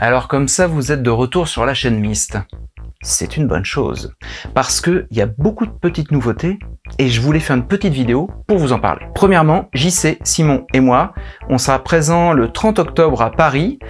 Alors comme ça, vous êtes de retour sur la chaîne Myst. C'est une bonne chose, parce qu'il y a beaucoup de petites nouveautés, et je voulais faire une petite vidéo pour vous en parler. Premièrement, JC, Simon et moi, on sera présents le 30 octobre à Paris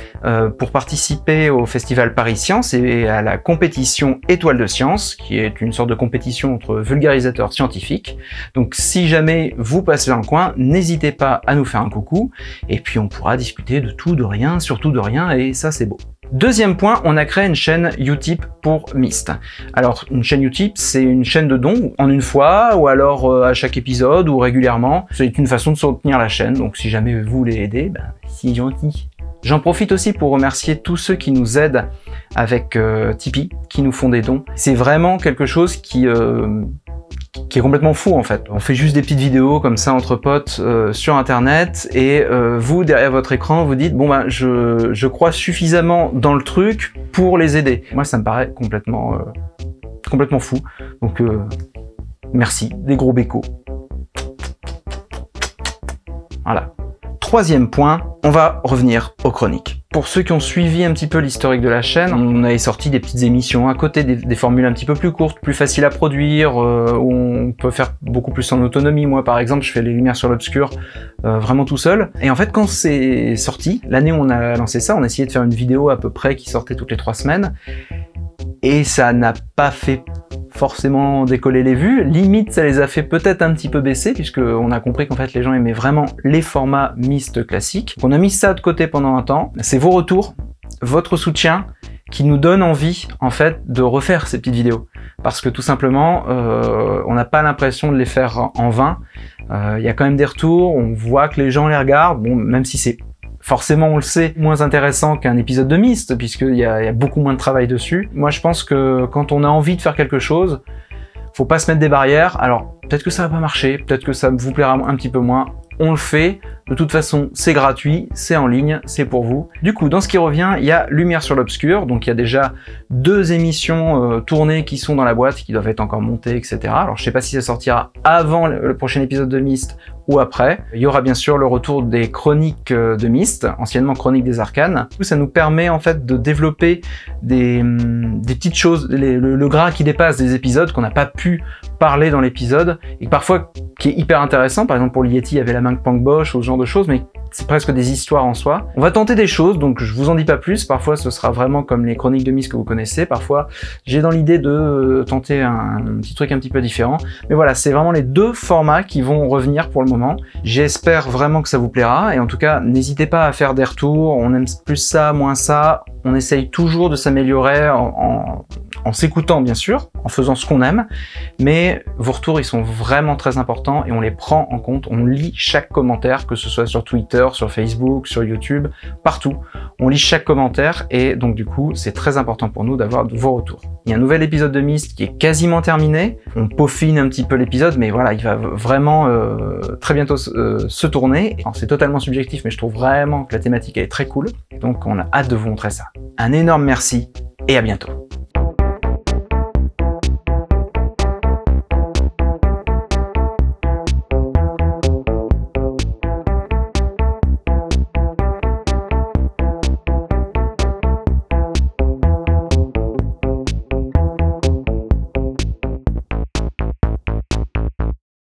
pour participer au festival Paris Science et à la compétition Étoile de Science, qui est une sorte de compétition entre vulgarisateurs scientifiques. Donc si jamais vous passez dans le coin, n'hésitez pas à nous faire un coucou, et puis on pourra discuter de tout, de rien, surtout de rien, et ça c'est beau. Deuxième point, on a créé une chaîne Utip pour Myst. Alors, une chaîne Utip, c'est une chaîne de dons en une fois, ou alors à chaque épisode, ou régulièrement. C'est une façon de soutenir la chaîne, donc si jamais vous voulez aider, ben, c'est gentil. J'en profite aussi pour remercier tous ceux qui nous aident avec Tipeee, qui nous font des dons. C'est vraiment quelque chose qui est complètement fou en fait. On fait juste des petites vidéos comme ça entre potes sur internet et vous derrière votre écran vous dites bon ben je crois suffisamment dans le truc pour les aider. Moi ça me paraît complètement fou. Donc merci, des gros bécos. Voilà. Troisième point, on va revenir aux chroniques. Pour ceux qui ont suivi un petit peu l'historique de la chaîne, on avait sorti des petites émissions à côté, des formules un petit peu plus courtes, plus faciles à produire, où on peut faire beaucoup plus en autonomie. Moi par exemple, je fais les lumières sur l'obscur vraiment tout seul. Et en fait quand c'est sorti, l'année où on a lancé ça, on a essayé de faire une vidéo à peu près qui sortait toutes les 3 semaines. Et ça n'a pas fait forcément décoller les vues, limite ça les a fait peut-être un petit peu baisser puisque on a compris qu'en fait les gens aimaient vraiment les formats Myst classiques. On a mis ça de côté pendant un temps, c'est vos retours, votre soutien qui nous donne envie en fait de refaire ces petites vidéos parce que tout simplement on n'a pas l'impression de les faire en vain. Il y a quand même des retours, on voit que les gens les regardent, bon même si c'est forcément, on le sait, moins intéressant qu'un épisode de Myst, puisqu'il y a beaucoup moins de travail dessus. Moi, je pense que quand on a envie de faire quelque chose, faut pas se mettre des barrières. Alors, peut-être que ça va pas marcher, peut-être que ça vous plaira un petit peu moins. On le fait. De toute façon, c'est gratuit, c'est en ligne, c'est pour vous. Du coup, dans ce qui revient, il y a Lumière sur l'obscur. Donc, il y a déjà 2 émissions tournées qui sont dans la boîte, qui doivent être encore montées, etc. Alors, je sais pas si ça sortira avant le prochain épisode de Myst ou après. Il y aura bien sûr le retour des chroniques de Myst, anciennement Chroniques des Arcanes. Du coup, ça nous permet en fait de développer des petites choses, le gras qui dépasse des épisodes qu'on n'a pas pu parler dans l'épisode et parfois qui est hyper intéressant. Par exemple, pour le Yeti, il y avait la main de Punk Bosch ou ce genre de choses, mais c'est presque des histoires en soi. On va tenter des choses, donc je vous en dis pas plus. Parfois, ce sera vraiment comme les chroniques de Myst que vous connaissez. Parfois, j'ai dans l'idée de tenter un petit truc un petit peu différent. Mais voilà, c'est vraiment les 2 formats qui vont revenir pour le moment. J'espère vraiment que ça vous plaira. Et en tout cas, n'hésitez pas à faire des retours. On aime plus ça, moins ça. On essaye toujours de s'améliorer en s'écoutant, bien sûr, en faisant ce qu'on aime. Mais vos retours, ils sont vraiment très importants et on les prend en compte. On lit chaque commentaire, que ce soit sur Twitter, sur Facebook, sur YouTube, partout. On lit chaque commentaire et donc du coup, c'est très important pour nous d'avoir vos retours. Il y a un nouvel épisode de Myst qui est quasiment terminé. On peaufine un petit peu l'épisode, mais voilà, il va vraiment très bientôt se tourner. C'est totalement subjectif, mais je trouve vraiment que la thématique est très cool. Donc on a hâte de vous montrer ça. Un énorme merci et à bientôt.